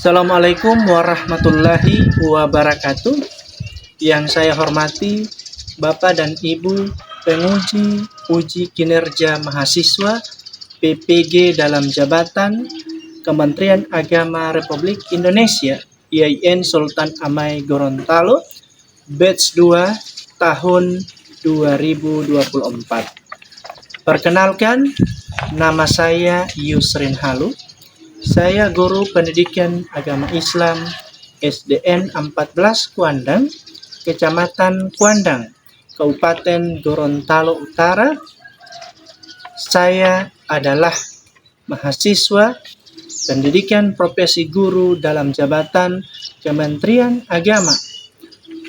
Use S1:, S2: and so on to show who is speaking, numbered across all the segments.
S1: Assalamualaikum warahmatullahi wabarakatuh. Yang saya hormati Bapak dan Ibu penguji uji kinerja mahasiswa PPG dalam jabatan Kementerian Agama Republik Indonesia IAIN Sultan Amai Gorontalo batch 2 tahun 2024. Perkenalkan, nama saya Yusrin Halu. Saya guru pendidikan agama Islam SDN 14 Kuandang, Kecamatan Kuandang, Kabupaten Gorontalo Utara. Saya adalah mahasiswa pendidikan profesi guru dalam jabatan Kementerian Agama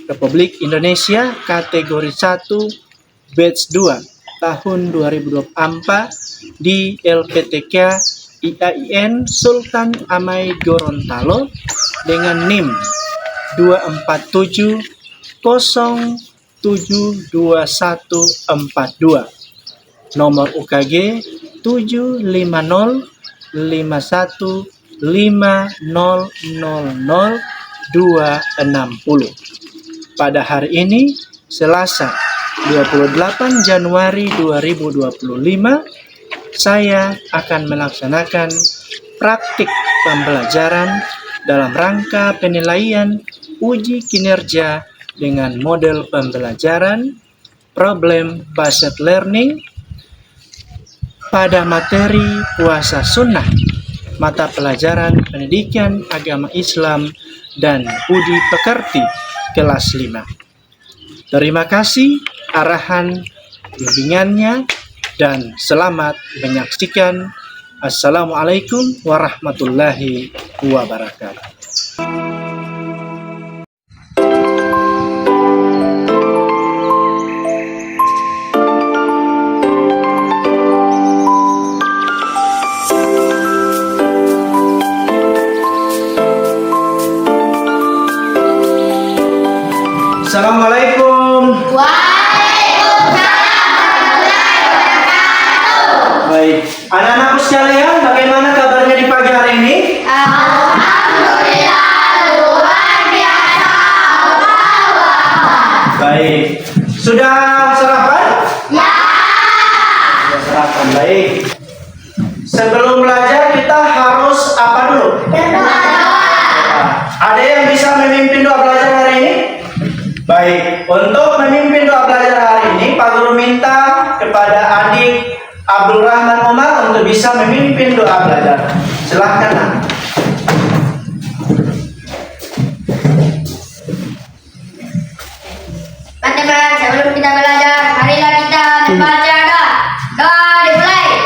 S1: Republik Indonesia kategori 1 batch 2 tahun 2024 di LPTK IAIN Sultan Amai Gorontalo dengan NIM 247072142, nomor UKG 75051500260. Pada hari ini, Selasa 28 Januari 2025, saya akan melaksanakan praktik pembelajaran dalam rangka penilaian uji kinerja dengan model pembelajaran problem based learning pada materi puasa sunnah, mata pelajaran pendidikan agama Islam dan budi pekerti kelas 5. Terima kasih arahan bimbingannya dan selamat menyaksikan. Assalamualaikum warahmatullahi wabarakatuh. Assalamualaikum. Baik, anak-anakku sekalian, bagaimana kabarnya di pagi hari ini?
S2: Alhamdulillah, luar biasa.
S1: Baik, sudah sarapan?
S2: Ya.
S1: Sudah sarapan, baik. Sebelum belajar kita harus apa dulu? Ada yang bisa memimpin doa belajar hari ini? Baik, untuk memimpin doa belajar hari ini, Pak Guru minta kepada adik Abdul Rahman Umar untuk bisa memimpin doa belajar. Silahkan, Nak.
S2: Teman-teman, sebelum kita belajar, marilah kita membaca doa. Doa dimulai.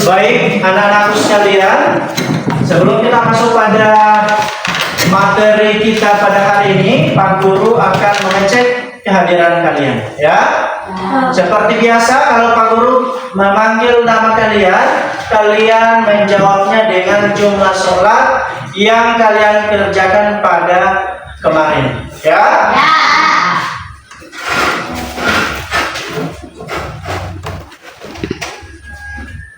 S1: Baik, anak-anakku sekalian, sebelum kita masuk pada materi kita pada hari ini, Pak Guru akan mengecek kehadiran kalian, ya. Seperti biasa, kalau Pak Guru memanggil nama kalian, kalian menjawabnya dengan jumlah sholat yang kalian kerjakan pada kemarin. Ya?
S2: Ya.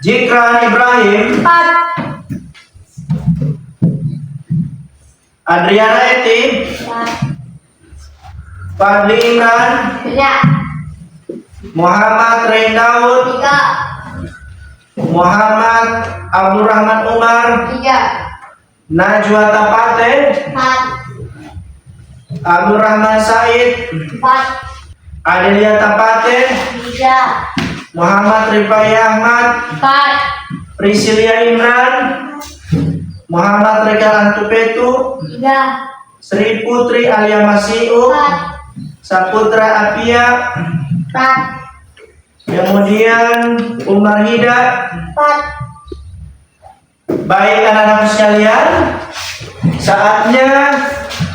S1: Jikran Ibrahim,
S2: 4.
S1: Adriana Eti, Fadli Imran,
S2: Ya.
S1: Muhammad Rein Daud,
S2: 3.
S1: Muhammad Abdurrahman Umar,
S2: 3.
S1: Najwa Tapate,
S2: 4.
S1: Abdurrahman Said,
S2: 4.
S1: Adelia Tapate,
S2: 3.
S1: Muhammad Rifai Ahmad,
S2: 4.
S1: Priscilia Imran, Muhammad Regal Antupetu,
S2: 3.
S1: Sri Putri Alia Masiu,
S2: 4.
S1: Saputra Apia,
S2: 4.
S1: kemudian Umar Hida.
S2: 4.
S1: Baik anak-anak sekalian, saatnya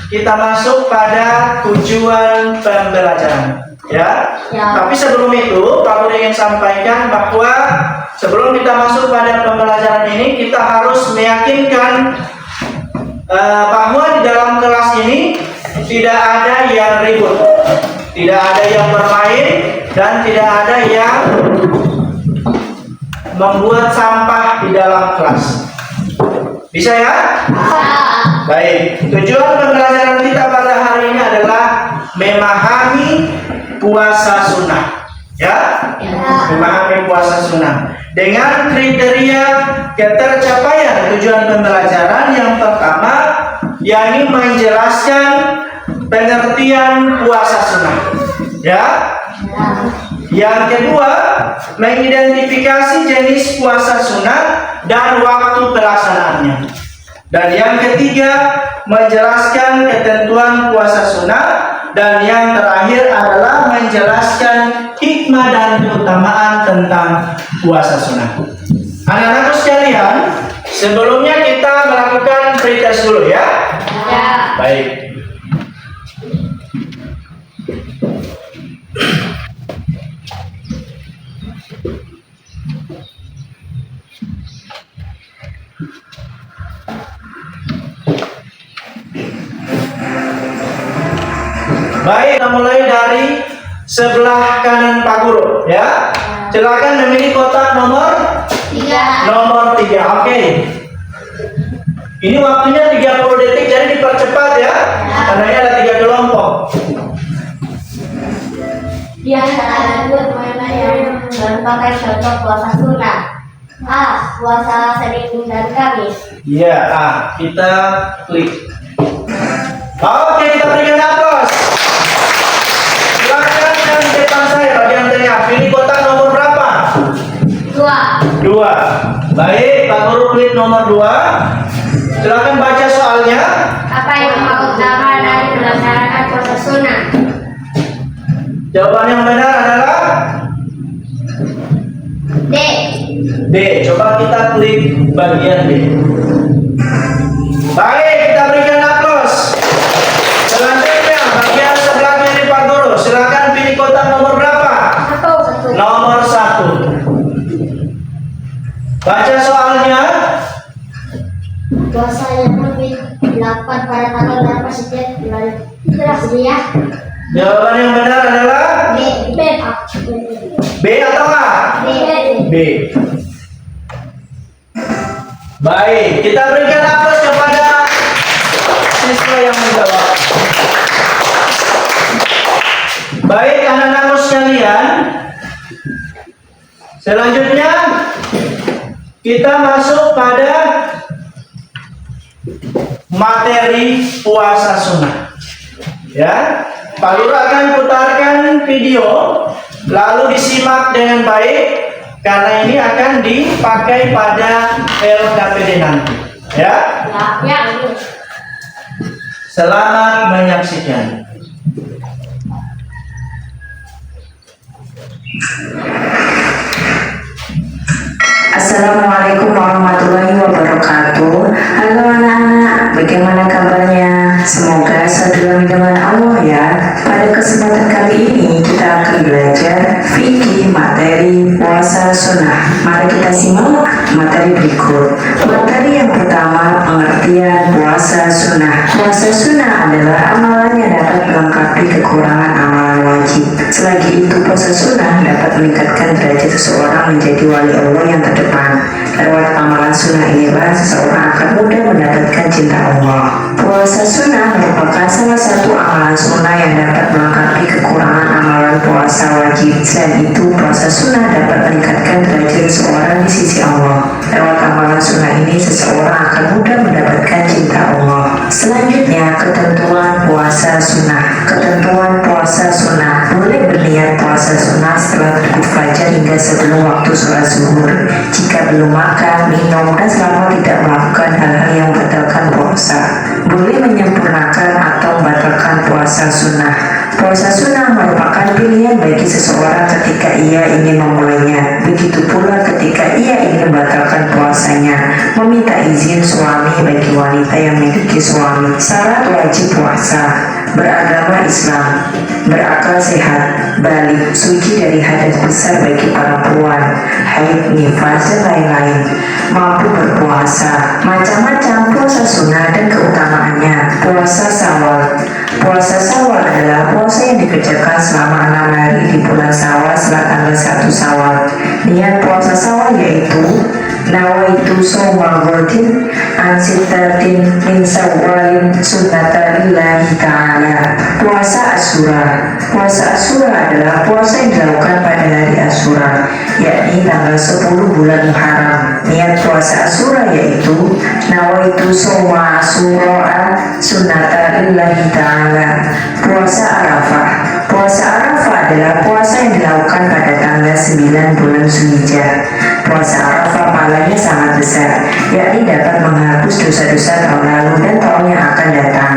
S1: kita masuk pada tujuan pembelajaran. Ya. Tapi sebelum itu, Pak Guru ingin sampaikan bahwa sebelum kita masuk pada pembelajaran ini, kita harus meyakinkan bahwa di dalam kelas ini tidak ada yang ribut, tidak ada yang bermain, dan tidak ada yang membuat sampah di dalam kelas. Bisa ya? Baik, tujuan pembelajaran kita pada hari ini adalah memahami puasa sunnah. Ya? Memahami puasa sunnah. Dengan kriteria ketercapaian tujuan pembelajaran yang pertama, yakni menjelaskan pengertian puasa sunnah. Ya? Yang kedua, mengidentifikasi jenis puasa sunnah dan waktu pelaksanaannya. Dan yang ketiga, menjelaskan ketentuan puasa sunnah. Dan yang terakhir adalah menjelaskan hikmah dan keutamaan tentang puasa sunnah. Anak-anak sekalian, sebelumnya kita melakukan pretest dulu ya.
S2: Ya.
S1: Baik. Baik, kita mulai dari sebelah kanan Pak Guru ya. Silakan memilih kotak nomor 3. Oke. Ini waktunya 30 detik, jadi dipercepat ya. Karena ini ada 3 kelompok.
S2: Biasa ada 2 mana yang merupakan contoh puasa sunnah. A. Puasa Senin dan Kamis.
S1: Iya, kita klik. Oke, kita berikan aplaus. Silakan yang di depan saya bagian tengah. Pilih kotak nomor berapa?
S2: 2.
S1: Baik, Pak Guru klik nomor 2. Silakan baca soalnya.
S2: Apa yang utama dari melaksanakan puasa sunnah?
S1: Jawaban yang benar adalah
S2: D.
S1: Coba kita klik bagian D. Baik, kita berikan aplaus. Selanjutnya, bagian sebelah kiri Pak Guru. Silakan pilih kotak nomor berapa?
S2: 1.
S1: Nomor 1. Baca soalnya.
S2: Puasa yang lebih 8 pada tanggal berapa setiap bulan Hijriah?
S1: Jawaban yang benar adalah
S2: B.
S1: B atau A? B. Baik, kita berikan aplaus kepada siswa yang menjawab. Baik, anak-anak sekalian, selanjutnya kita masuk pada materi puasa sunnah. Ya, Pak Guru akan putarkan video, lalu disimak dengan baik karena ini akan dipakai pada LKPD nanti. Ya,
S2: Ya.
S1: selamat menyaksikan.
S3: Assalamualaikum warahmatullahi wabarakatuh. Halo anak-anak, bagaimana kabarnya? Semoga selalu dalam lindungan Allah ya. Pada kesempatan kali ini kita akan belajar Pengertian puasa sunnah. Puasa sunnah adalah amalan yang dapat melengkapi kekurangan amalan wajib. Selagi itu, puasa sunnah dapat meningkatkan derajat seseorang menjadi wali Allah yang terdepan. Lewat amalan sunnah inilah seseorang akan mudah mendapatkan cinta Allah. Puasa sunnah merupakan salah satu amalan sunnah yang dapat melengkapi kekurangan amalan puasa wajib. Selain itu, puasa sunnah dapat meningkatkan derajat seseorang di sisi Allah. Lewat amalan sunnah ini, seseorang akan mudah mendapatkan cinta Allah. Selanjutnya, ketentuan puasa sunnah. Ketentuan puasa sunnah: boleh berniat puasa sunnah setelah terbit fajar hingga sebelum waktu sholat zuhur. Jika belum makan, minum, dan selama tidak melakukan hal-hal yang membatalkan puasa. Boleh menyempurnakan atau membatalkan puasa sunnah. Puasa sunnah merupakan pilihan bagi seseorang ketika ia ingin memulainya. Begitu pula ketika ia ingin membatalkan puasanya. Meminta izin suami bagi wanita yang memiliki suami. Syarat wajib puasa: beragama Islam, berakal sehat, balik, suci dari hadas besar bagi perempuan, haid, nifas, dan lain-lain, mampu berpuasa. Macam-macam puasa sunnah dan keutamaannya. Puasa Syawal. Puasa Syawal adalah puasa yang dikerjakan selama 6 hari di bulan Syawal setelah tanggal 1 Syawal. Niat puasa Syawal yaitu nawaitu shawmal ghadin an sittatin min Syawalin sunnatan lillahi ta'ala. Puasa Asyura. Puasa Asyura adalah puasa yang dilakukan pada hari Asyura, yakni tanggal 10 bulan Muharram. Niat puasa Asyura yaitu nawaitu shawma Asyura sunnatan lillahi ta'ala. Puasa Arafah. Puasa Arafah adalah puasa yang dilakukan pada tanggal 9 bulan Zulhijjah. Puasa Arafah pahalanya sangat besar, yakni dapat menghapus dosa-dosa tahun lalu dan tahun yang akan datang.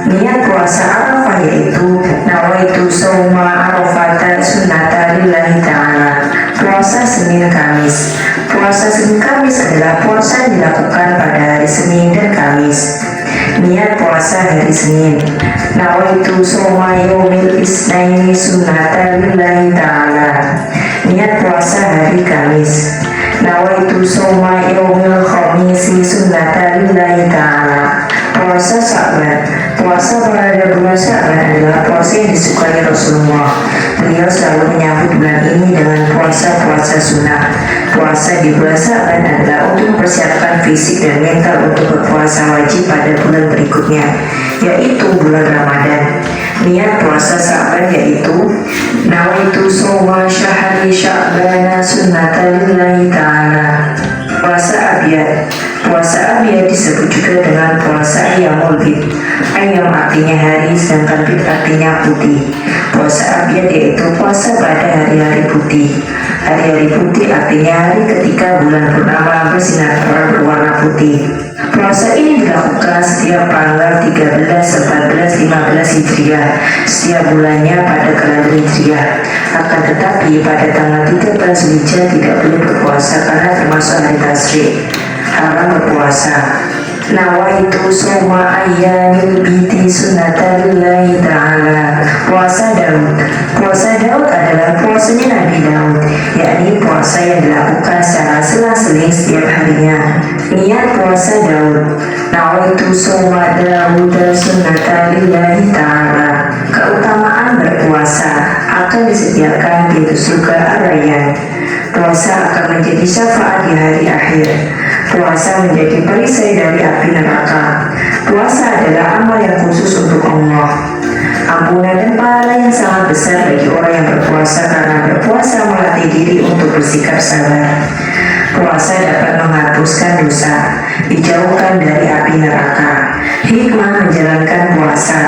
S3: Niat puasa Arafah yaitu nawaitu shauma Arafata sunnata lillahi ta'ala. Puasa Senin Kamis. Puasa Senin Kamis adalah puasa yang dilakukan pada hari Senin dan Kamis. Niat puasa hari Senin: nawaitu shauma yaumil isnaini sunnata lillahi ta'ala. Niat puasa hari Kamis: nawaitu shauma yaumil khamisi sunnata lillahi ta'ala. Puasa Sya'ban. Puasa pada bulan Sya'ban adalah puasa yang disukai Rasulullah. Beliau selalu menyambut bulan ini dengan puasa-puasa sunnah. Puasa di bulan Sya'ban adalah untuk mempersiapkan fisik dan mental untuk berpuasa wajib pada bulan berikutnya, yaitu bulan Ramadan. Niat puasa Sya'ban yaitu nawaitu shauma syahri Sya'bana sunnatan lillahi ta'ala. Puasa Abyad. Puasa Abyad disebut juga dengan puasa Ayyamul Bid. Ayyam artinya hari, sedangkan Bid artinya putih. Puasa Abyad yaitu puasa pada hari-hari putih. Hari-hari putih artinya hari ketika bulan purnama bersinar terang berwarna putih. Puasa ini dilakukan setiap tanggal 13, 14, 15 Hijriah, setiap bulannya pada kalender Hijriah. Akan tetapi pada tanggal 13 Zulhijjah tidak boleh berpuasa karena termasuk hari tasyrik. Haram berpuasa. Nawaitu shauma ayyamil bidi sunnatan lillahi ta'ala. Puasa Daud. Puasa Daud adalah puasanya Nabi Daud, yakni puasa yang dilakukan secara selang-seling setiap harinya. Niat puasa Daud: nawaitu shauma Daud sunnatan lillahi ta'ala. Keutamaan berpuasa: akan disediakan pintu surga Ar-Rayyan. Puasa akan menjadi syafaat di hari akhir. Puasa menjadi perisai dari api neraka. Puasa adalah amal yang khusus untuk Allah. Ampunan dan pahala yang sangat besar bagi orang yang berpuasa, karena berpuasa melatih diri untuk bersikap sabar. Puasa dapat menghapuskan dosa, dijauhkan dari api neraka. Hikmah menjalankan puasa: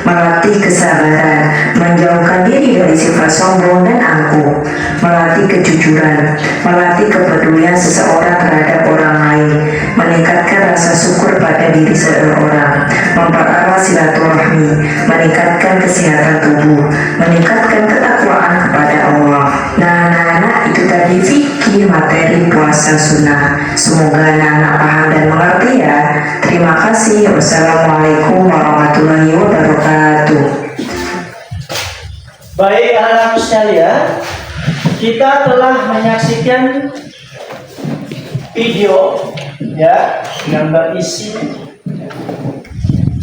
S3: melatih kesabaran, menjauhkan diri dari sifat sombong dan angkuh, melatih kejujuran, melatih kepedulian seseorang terhadap orang lain, meningkatkan rasa syukur pada diri seseorang, mempererat silaturahmi, meningkatkan kesehatan tubuh, meningkatkan ketakwaan kepada Allah. Nah, anak-anak, itu tadi fikih materi puasa sunnah. Semoga anak-anak paham dan mengerti ya. Terima kasih. Wassalamualaikum warahmatullahi wabarakatuh.
S1: Baik anak-anak sekalian, kita telah menyaksikan video ya yang berisi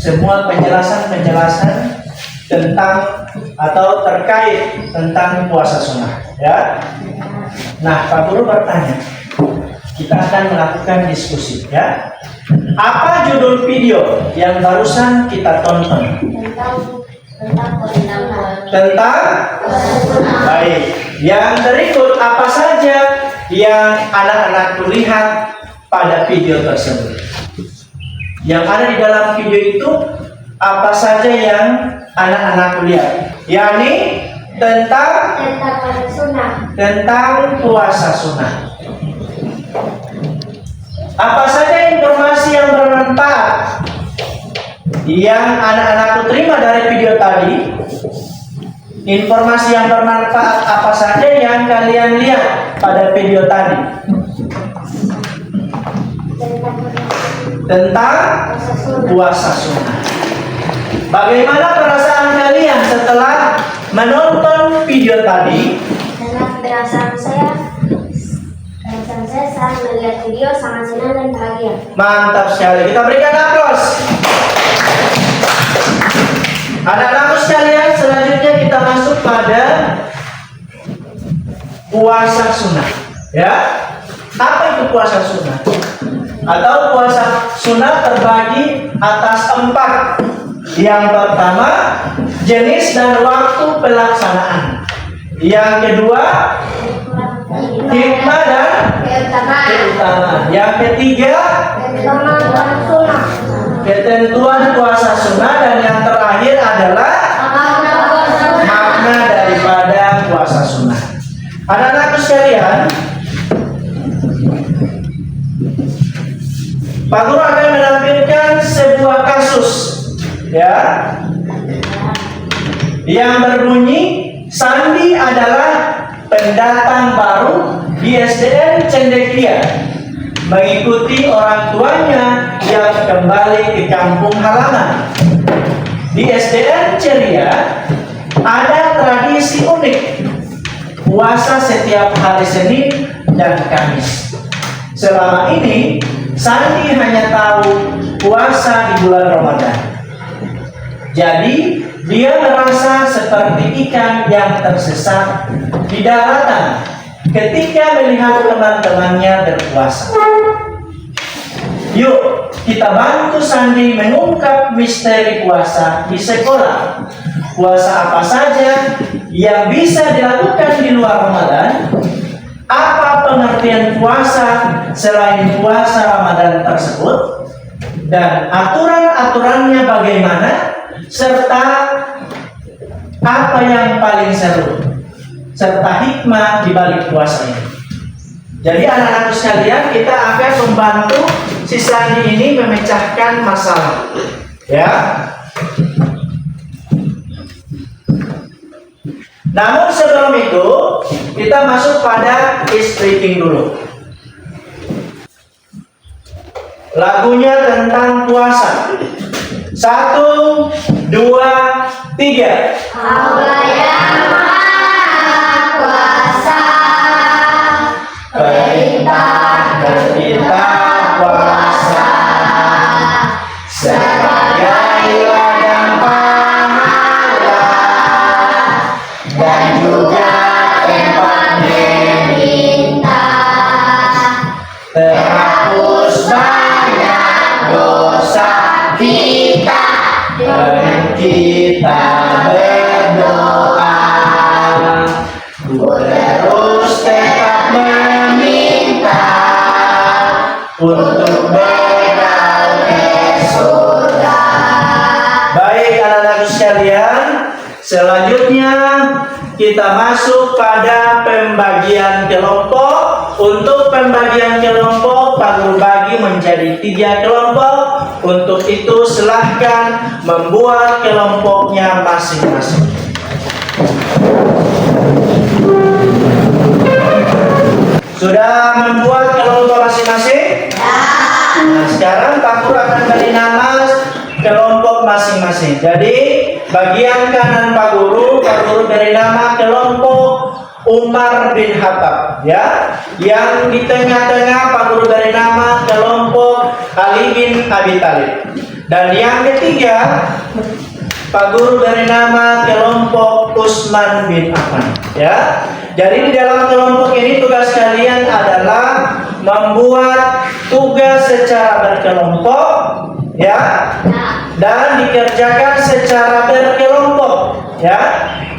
S1: semua penjelasan-penjelasan tentang atau terkait tentang puasa sunnah, ya. Nah, Pak Guru bertanya, kita akan melakukan diskusi, ya. Apa judul video yang barusan kita tonton? Tentang baik. Yang berikut apa saja yang anak-anak lihat pada video tersebut? Yang ada di dalam video itu apa saja yang anak-anak lihat? Yakni tentang puasa sunnah. Apa saja informasi yang bermanfaat yang anak-anak terima dari video tadi? Informasi yang bermanfaat apa saja yang kalian lihat pada video tadi? Tentang puasa sunnah. Bagaimana perasaan kalian setelah menonton video tadi?
S2: Perasaan saya saat melihat video sangat senang dan bahagia.
S1: Mantap sekali. Kita berikan aplaus. Anak-anak sekalian, selanjutnya kita masuk pada puasa sunnah. Ya, apa itu puasa sunnah? Atau puasa sunnah terbagi atas 4. Yang pertama, jenis dan waktu pelaksanaan. Yang kedua, hikmah dan keutamaan. Yang ketiga, ketentuan puasa sunnah. Dan yang terakhir adalah makna daripada puasa sunnah. Anak-anak sekalian, Pak Guru akan menampilkan sebuah kasus, ya, yang berbunyi Sandi adalah pendatang baru di SDN Cendekia, mengikuti orang tuanya yang kembali ke kampung halaman. Di SDN Ceria ada tradisi unik, puasa setiap hari Senin dan Kamis. Selama ini Sandi hanya tahu puasa di bulan Ramadan. Jadi dia merasa seperti ikan yang tersesat di daratan ketika melihat teman-temannya berpuasa. Yuk, kita bantu Sandi mengungkap misteri puasa di sekolah. Puasa apa saja yang bisa dilakukan di luar Ramadan? Apa pengertian puasa selain puasa Ramadan tersebut? Dan aturan-aturannya bagaimana? Serta apa yang paling seru? Serta hikmah di balik puasa ini. Jadi anak-anak sekalian, kita akan membantu si Sandi ini memecahkan masalah, ya. Namun sebelum itu, kita masuk pada speaking dulu. Lagunya tentang puasa. 1, 2, 3.
S2: Allah yang Maha Kuasa,
S1: Perintah kita puasa sebagai ladang pahala dan juga tempat meminta terhapus banyak dosa kita dan kita berdoa terus tetap meminta untuk bekal ke surga. Baik anak-anak sekalian, selanjutnya kita masuk pada pembagian kelompok. Untuk pembagian kelompok, Pak Guru bagi menjadi 3 kelompok. Untuk itu silahkan membuat kelompoknya masing-masing. Sudah membuat kelompok masing-masing? Nah, sekarang Pak Guru akan beri nama kelompok masing-masing. Jadi bagian kanan Pak Guru beri nama kelompok Umar bin Khattab. ya. Yang di tengah-tengah Pak Guru beri nama kelompok Ali bin Abi Thalib. Dan yang ketiga Pak Guru beri nama kelompok Utsman bin Affan, ya. Jadi di dalam kelompok ini tugas kalian adalah membuat tugas secara berkelompok, ya, dan dikerjakan secara berkelompok, ya.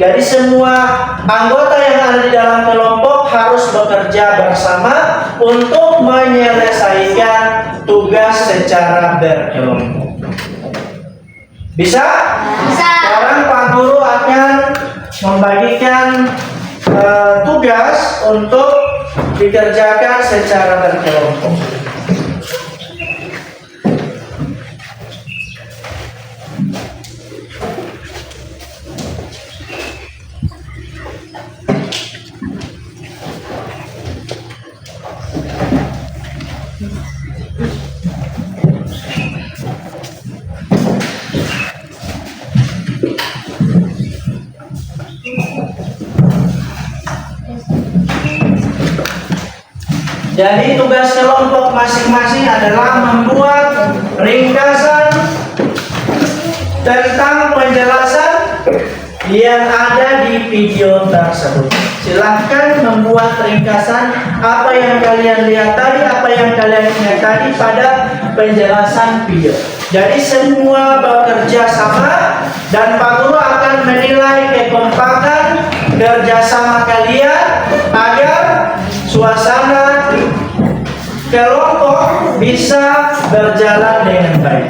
S1: Jadi semua anggota yang ada di dalam kelompok harus bekerja bersama untuk menyelesaikan tugas secara berkelompok. Bisa?
S2: Bisa.
S1: Sekarang Pak Guru akan membagikan tugas untuk dikerjakan secara berkelompok. Jadi tugas kelompok masing-masing adalah membuat ringkasan tentang penjelasan yang ada di video tersebut. Silahkan membuat ringkasan apa yang kalian lihat tadi, apa yang kalian lihat tadi pada penjelasan video. Jadi semua bekerja sama dan Pak Guru akan menilai kekompakan kerjasama kalian agar suasana kelompok bisa berjalan dengan baik.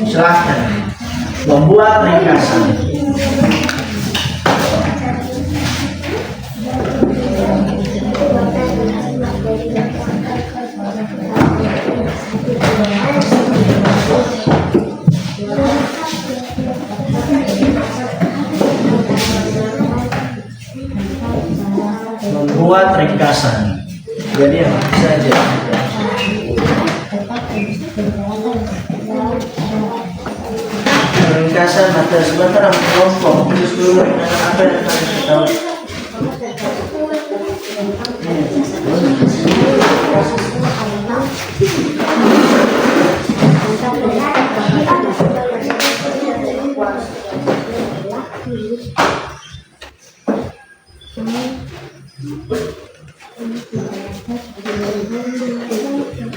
S1: Silahkan membuat ringkasan. Membuat ringkasan. Jadi apa saja. Ringkasan materi sebentar kelompok. Terus dulu apa yang kalian tahu?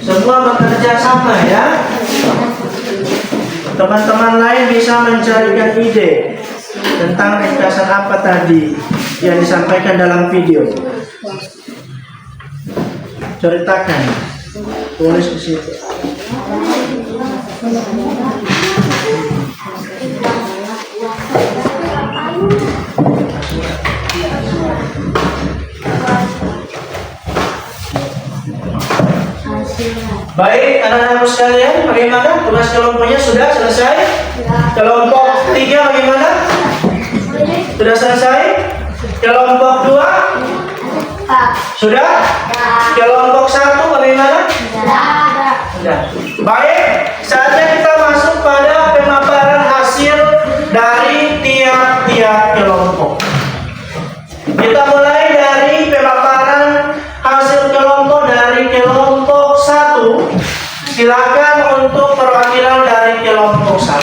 S1: Semua bekerja sama, ya. Teman-teman lain bisa mencarikan ide tentang ringkasan apa tadi yang disampaikan dalam video. Ceritakan, tulis di situ. Baik, anak-anakku sekalian, bagaimana tugas kelompoknya sudah selesai? Kelompok 3 bagaimana? Sudah selesai? Kelompok 2? Sudah? Kelompok 1 bagaimana? Sudah. Baik, saatnya kita masuk pada pemaparan hasil dari tiap-tiap kelompok. Kita mulai dari pemaparan hasil kelompok dari kelompok 1. Silakan untuk perwakilan dari kelompok 1.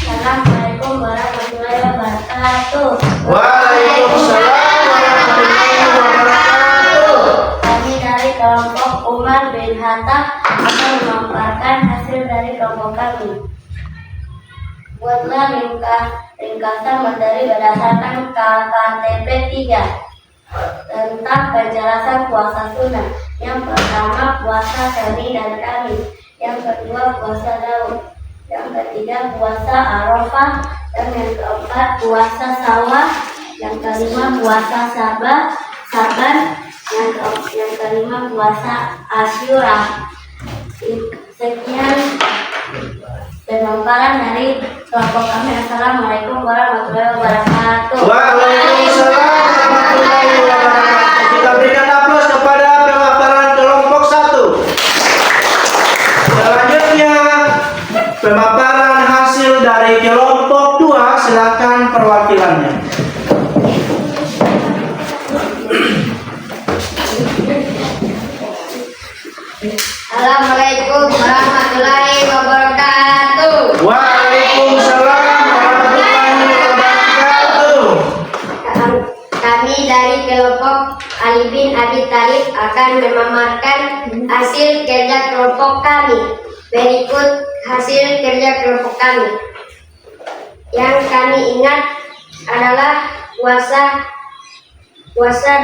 S2: Assalamualaikum warahmatullahi wabarakatuh.
S1: Waalaikumsalam warahmatullahi wabarakatuh.
S2: Kami dari kelompok Umar bin Khattab akan memaparkan hasil dari kelompok kami. Buatlah ringkasan materi berdasarkan KKTP 3 tentang penjelasan puasa sunnah. Yang pertama, puasa Senin dan Kamis. Yang kedua, puasa Daud. Yang ketiga, puasa Arafah. Dan yang keempat, puasa Syawal. Yang kelima, puasa Saban. Yang kelima, puasa Asyura. Sekian pemaparan dari kelompok kami. Assalamualaikum warahmatullahi wabarakatuh.
S1: Waalaikumsalam warahmatullahi wabarakatuh. Kita berikan aplaus kepada pemaparan kelompok 1. Selanjutnya pemaparan hasil dari kelompok 2. Silakan perwakilan
S2: Assalamualaikum warahmatullahi wabarakatuh.
S1: Waalaikumsalam warahmatullahi wabarakatuh.
S2: Kami dari kelompok Ali bin Abi Thalib akan memamerkan hasil kerja kelompok kami. Berikut hasil kerja kelompok kami. Yang kami ingat adalah puasa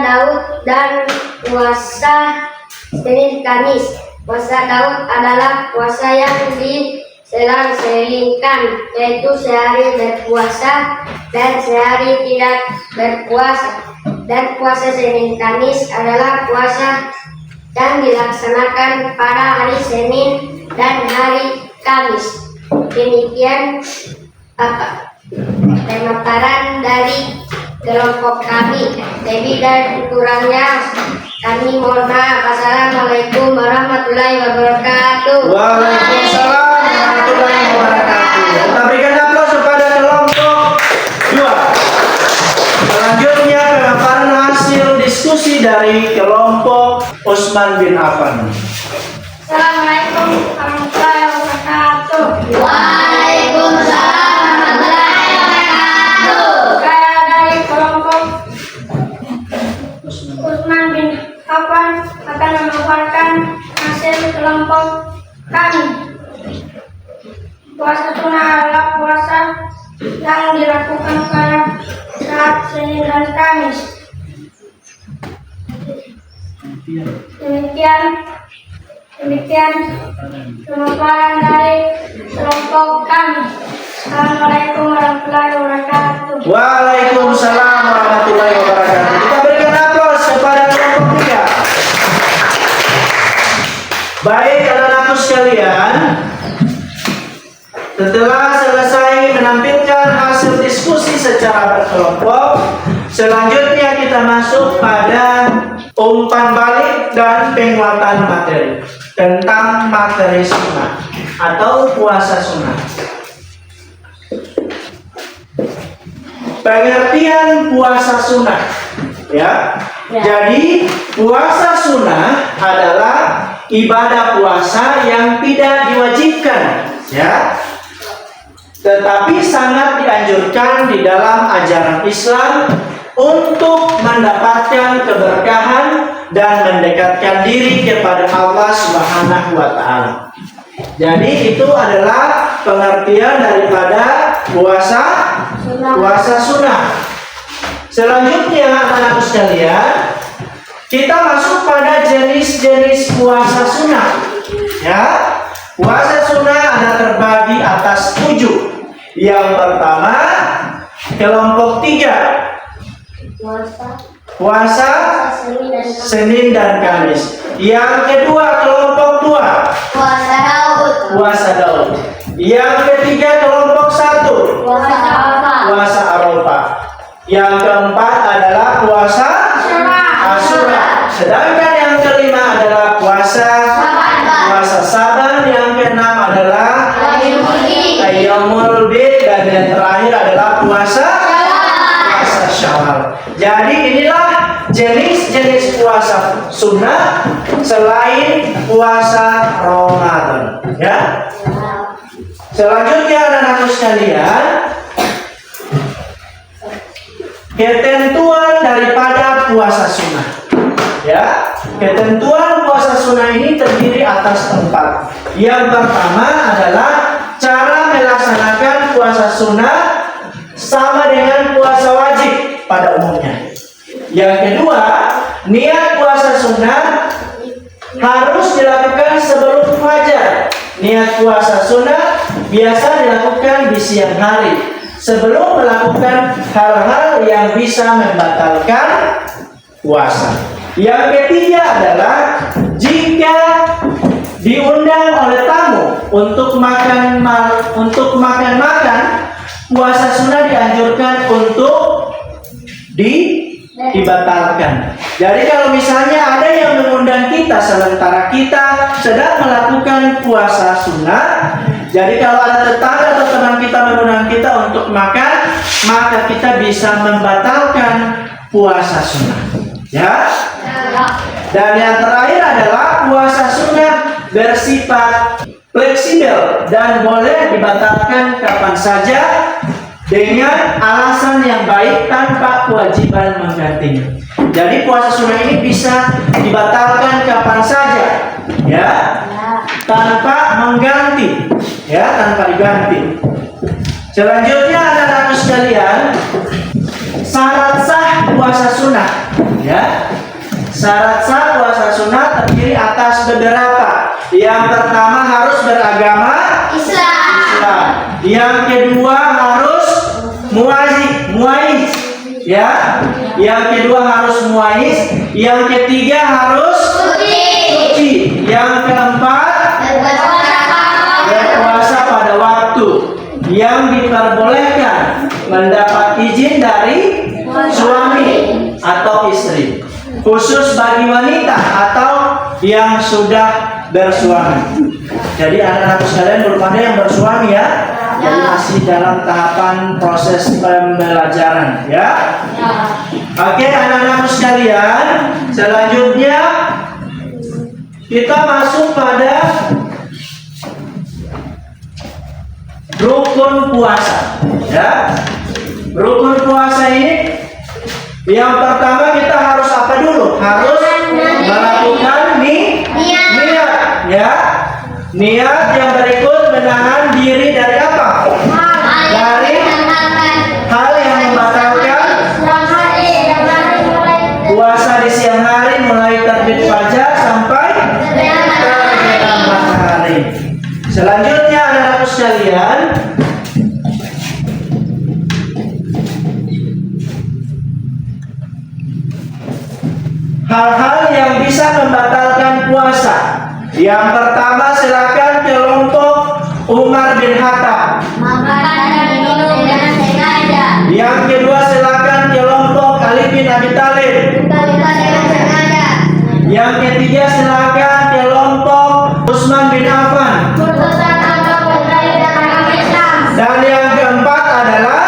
S2: Daud dan puasa Senin Kamis. Puasa Daud adalah puasa yang diselang-selingkan, yaitu sehari berpuasa dan sehari tidak berpuasa. Dan puasa Senin Kamis adalah puasa yang dilaksanakan pada hari Senin dan hari Kamis. Demikian pemaparan dari kelompok kami. Lebih dan kurangnya kami mohon maaf. Assalamualaikum warahmatullahi wabarakatuh.
S1: Waalaikumsalam warahmatullahi wabarakatuh. Kita berikan aplaus kepada kelompok 2. Selanjutnya pemaparan hasil diskusi dari kelompok Utsman bin Affan.
S2: Assalamualaikum warahmatullahi wabarakatuh. Waalaikumsalam warahmatullahi wabarakatuh. Saya dari kelompok Utsman bin Affan akan memaparkan hasil kelompok kami. Puasa sunnah adalah puasa yang dilakukan pada saat Senin dan Kamis. Demikian pemaparan dari kelompok kami. Assalamualaikum warahmatullahi wabarakatuh.
S1: Waalaikumsalam warahmatullahi wabarakatuh. Kita berikan aplaus kepada kelompok 3. Baik anak-anakku sekalian, setelah selesai menampilkan hasil diskusi secara berkelompok, selanjutnya kita masuk pada umpan balik dan penguatan materi tentang materi sunnah atau puasa sunnah. Pengertian puasa sunnah, ya. Jadi puasa sunnah adalah ibadah puasa yang tidak diwajibkan, ya, tetapi sangat dianjurkan di dalam ajaran Islam untuk mendapatkan keberkahan dan mendekatkan diri kepada Allah Subhanahu wa Ta'ala. Jadi itu adalah pengertian daripada puasa sunnah. Selanjutnya anak-anak sekalian, kita masuk pada jenis-jenis puasa sunnah. Ya, puasa sunnah ada terbagi atas 7. Yang pertama, kelompok 3. Puasa Senin dan Kamis. Yang kedua, kelompok 2. Puasa Daud. Yang ketiga, kelompok 1. Puasa Arafah. Yang keempat adalah puasa Asyura. Sedangkan yang kelima adalah puasa Saban. Yang keenam adalah Ayyamul Bid, dan yang terakhir adalah puasa Syawal. Jadi inilah jenis-jenis puasa sunnah selain puasa Ramadan, ya. Selanjutnya anak-anakku sekalian, ketentuan daripada puasa sunnah, ya. Ketentuan puasa sunnah ini terdiri atas 4. Yang pertama adalah cara melaksanakan puasa sunnah sama dengan puasa wajib pada umumnya. Yang kedua, niat puasa sunnah harus dilakukan sebelum fajar. Niat puasa sunnah biasa dilakukan di siang hari sebelum melakukan hal-hal yang bisa membatalkan puasa. Yang ketiga adalah jika diundang oleh tamu untuk makan, puasa sunnah dianjurkan untuk dibatalkan. Jadi kalau misalnya ada yang mengundang kita sementara kita sedang melakukan puasa sunnah, jadi kalau ada tetangga atau teman kita mengundang kita untuk makan, maka kita bisa membatalkan puasa sunnah, ya. Dan yang terakhir adalah puasa sunnah bersifat fleksibel dan boleh dibatalkan kapan saja dengan alasan yang baik tanpa kewajiban menggantinya. Jadi puasa sunnah ini bisa dibatalkan kapan saja, ya, tanpa mengganti, ya, tanpa diganti. Selanjutnya anak-anak sekalian, syarat sah puasa sunnah, ya. Syarat sah puasa sunnah terdiri atas beberapa. Yang pertama harus beragama Islam. Yang kedua harus muaiz, ya. Yang kedua harus muaiz. Yang ketiga harus suci. Yang keempat berpuasa pada waktu. Yang diperbolehkan mendapat izin dari suami atau istri, khusus bagi wanita atau yang sudah bersuami. Jadi anak-anak sekalian belum ada yang bersuami, ya. Jadi masih dalam tahapan proses pembelajaran, ya. Oke, anak-anak sekalian, selanjutnya kita masuk pada rukun puasa, ya. Rukun puasa ini yang pertama kita harus apa dulu? Harus melakukan niat, ya. Niat yang berikut menahan diri dari apa? Dari hal yang membatalkan puasa di siang hari mulai terbit fajar sampai terbenam matahari. Selanjutnya anak-anak sekalian, hal-hal yang bisa membatalkan puasa. Yang pertama, silakan kelompok Umar bin Khattab. Yang kedua, silakan kelompok Ali bin Abi Thalib. Yang ketiga, silakan kelompok Utsman bin Affan. Dan yang keempat adalah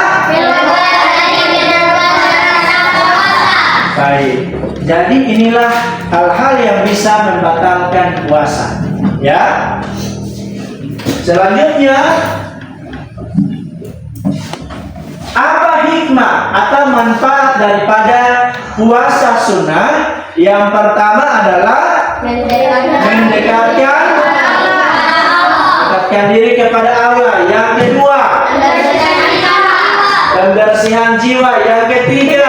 S1: baik. Jadi inilah hal-hal yang bisa membatalkan puasa, ya. Selanjutnya, apa hikmah atau manfaat daripada puasa sunnah? Yang pertama adalah mendekatkan diri kepada Allah. Yang kedua, pembersihan jiwa. Yang ketiga,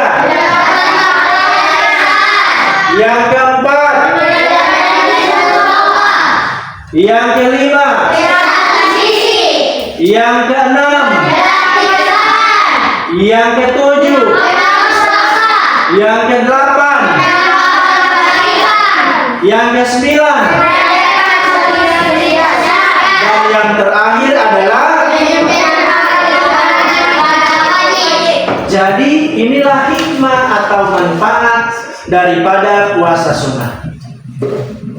S1: yang keempat, yang kelima, yang keenam, yang ketujuh, yang kedelapan, yang kesembilan, dan yang terakhir adalah. Jadi inilah hikmah atau manfaat daripada puasa sunnah,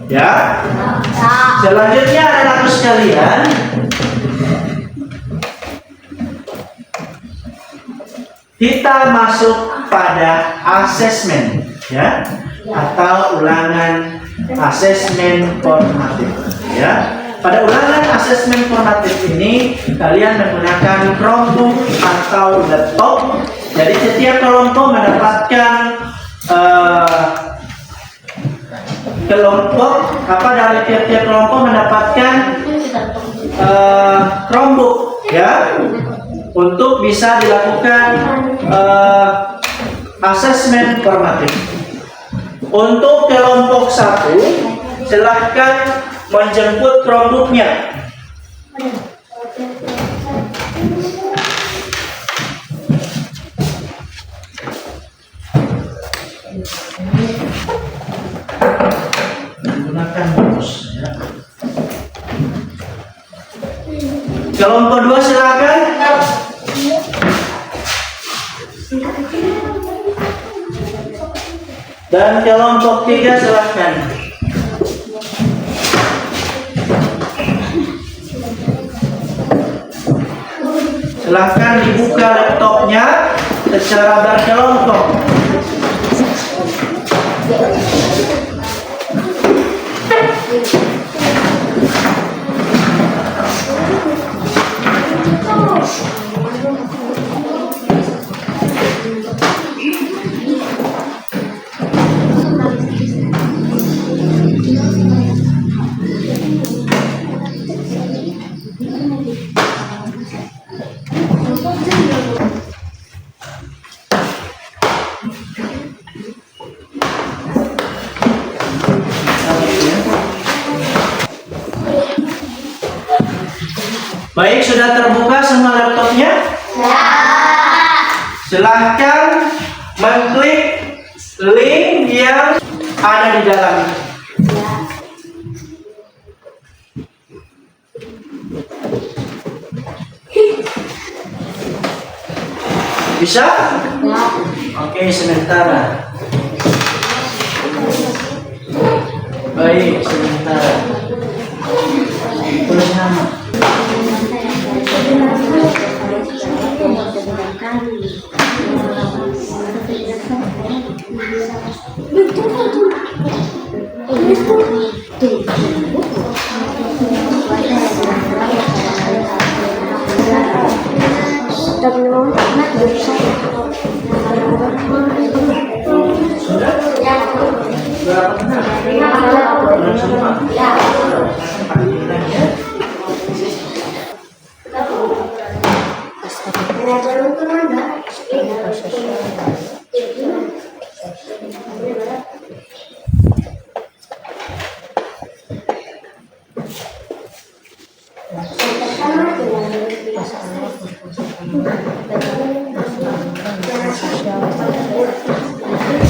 S1: ya. Selanjutnya anak-anak sekalian, kita masuk pada asesmen, ya, atau ulangan asesmen formatif, ya. Pada ulangan asesmen formatif ini kalian menggunakan Chromebook atau laptop. Jadi setiap kelompok mendapatkan dari tiap-tiap kelompok mendapatkan Chromebook, ya, untuk bisa dilakukan asesmen formatif. Untuk kelompok 1, silahkan menjemput Chromebooknya. Menggunakan mouse, ya. Kelompok 2 silakan. Dan kelompok 3 silakan. Silahkan dibuka laptopnya secara berkelompok. Baik, sudah terbuka semua laptopnya?
S2: Ya.
S1: Silahkan mengklik link yang ada di dalam. Bisa?
S2: Ya.
S1: Oke, sementara. Baik, sementara. Tulis nama. Sudah?
S2: Ya.
S1: Berapa benar? Benar semua.
S2: Ya.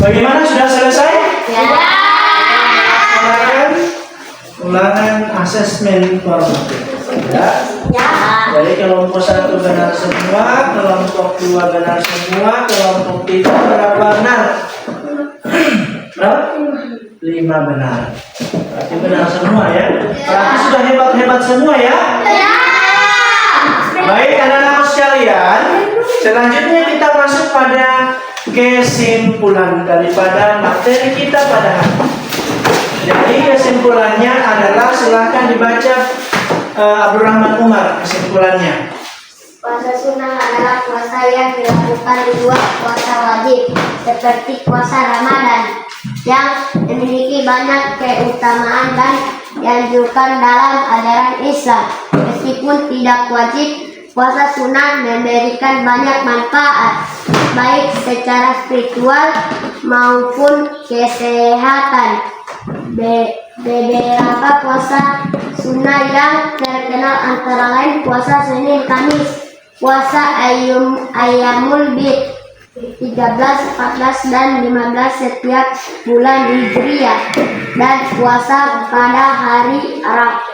S1: Bagaimana, sudah selesai?
S2: Ya.
S1: Ulangan asesmen formatif. Ya.
S2: Ya.
S1: Jadi kelompok 1 benar semua, kelompok 2 benar semua, kelompok 3 berapa benar? Berapa? 5 benar. Berarti benar semua ya. Berarti sudah hebat-hebat semua ya.
S2: Ya.
S1: Baik, anak-anak sekalian, selanjutnya kita masuk pada kesimpulan daripada materi kita pada hari ini. Jadi kesimpulannya adalah, silahkan dibaca Abdurrahman Umar kesimpulannya.
S2: Puasa sunnah adalah puasa yang dilakukan di luar puasa wajib, seperti puasa Ramadan, yang memiliki banyak keutamaan dan dianjurkan dalam ajaran Islam. Meskipun tidak wajib, puasa sunnah memberikan banyak manfaat, baik secara spiritual maupun kesehatan. Beberapa puasa sunnah yang terkenal antara lain puasa Senin Kamis, puasa Ayyamul Bid 13, 14, dan 15 setiap bulan Hijriah, dan puasa pada hari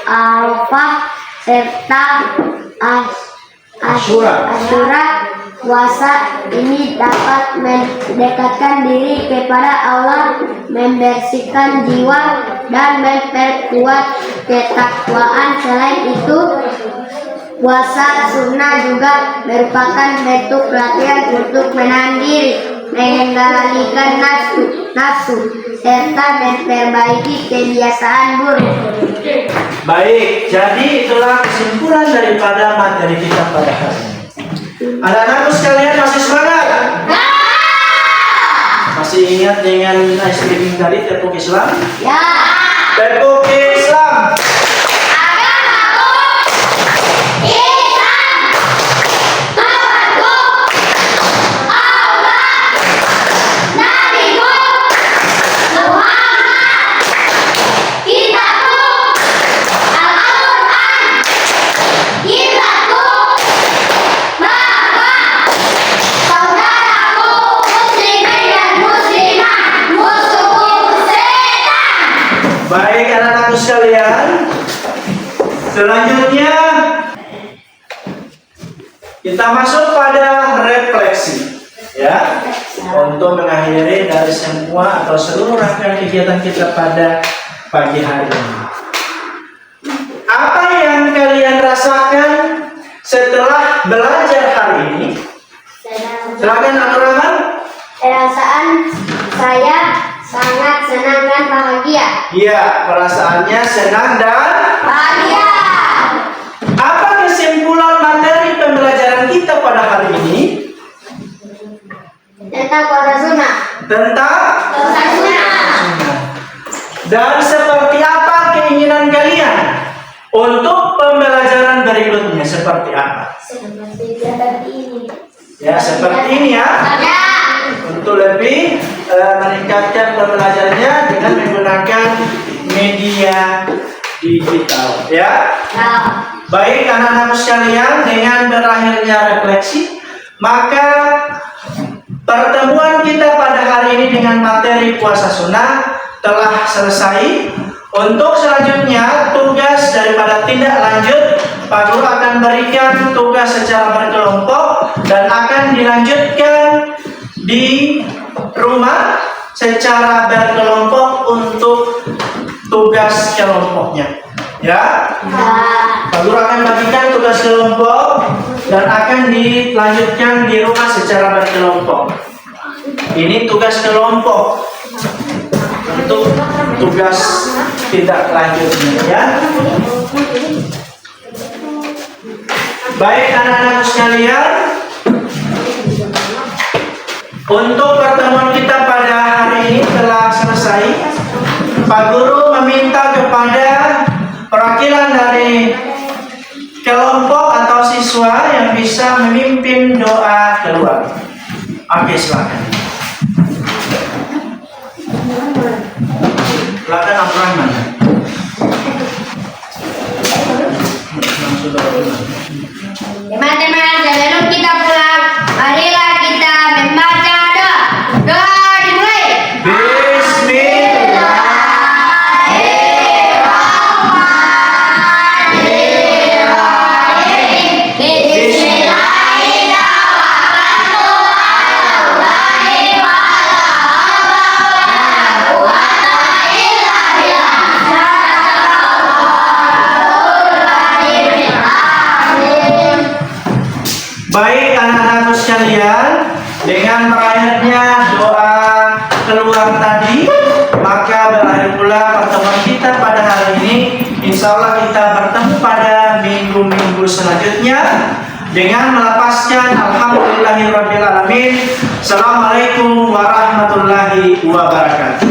S2: Arafah serta Asyura. Puasa ini dapat mendekatkan diri kepada Allah, membersihkan jiwa, dan memperkuat ketakwaan. Selain itu, puasa sunnah juga merupakan bentuk latihan untuk menahan diri, mengendalikan nafsu, serta memperbaiki kebiasaan buruk.
S1: Baik, jadi itulah kesimpulan daripada materi kita pada hari ini. Anak-anakku sekalian masih semangat? Masih ingat dengan streaming tadi tepuk Islam?
S2: Ya.
S1: Tepuk Islam. Baik anak-anakku sekalian, selanjutnya kita masuk pada refleksi, ya, untuk mengakhiri dari semua atau seluruh rangkaian kegiatan kita pada pagi hari ini. Apa yang kalian rasakan setelah belajar hari ini? Silakan Abdurrahman.
S2: Perasaan saya sangat senang dan bahagia.
S1: Iya, perasaannya senang dan
S2: Bahagia.
S1: apa kesimpulan materi pembelajaran kita pada hari ini?
S2: Tentang puasa sunnah.
S1: Tentang
S2: Puasa sunnah.
S1: dan seperti apa keinginan kalian untuk pembelajaran berikutnya, seperti apa?
S2: Seperti ini.
S1: Ya, seperti ini ya.
S2: Ya.
S1: Untuk lebih meningkatkan pembelajarannya dengan menggunakan media digital, ya.
S2: Ya.
S1: Baik anak-anakku sekalian, dengan berakhirnya refleksi, maka pertemuan kita pada hari ini dengan materi puasa sunnah telah selesai. Untuk selanjutnya, tugas daripada tindak lanjut, Pak Guru akan berikan tugas secara berkelompok dan akan dilanjutkan di rumah secara berkelompok untuk tugas kelompoknya. Ya, Pak Guru akan bagikan tugas kelompok dan akan dilanjutkan di rumah secara berkelompok. Ini tugas kelompok untuk tugas tindak lanjutnya, ya. Baik anak-anak sekalian, untuk pertemuan kita pada hari ini telah selesai. Pak Guru meminta kepada perwakilan dari kelompok atau siswa yang bisa memimpin doa keluar. Oke, silakan. Silakan Abdurrahman.
S2: Teman-teman, sebelum kita pulang, marilah kita membaca doa. Doa dimulai.
S1: Bismillah. Baik anak-anakku sekalian, dengan berakhirnya doa keluar tadi, maka berakhir pula pertemuan kita pada hari ini. Insya Allah kita bertemu pada minggu-minggu selanjutnya dengan melepaskan Alhamdulillahirrabbilalamin. Assalamualaikum warahmatullahi wabarakatuh.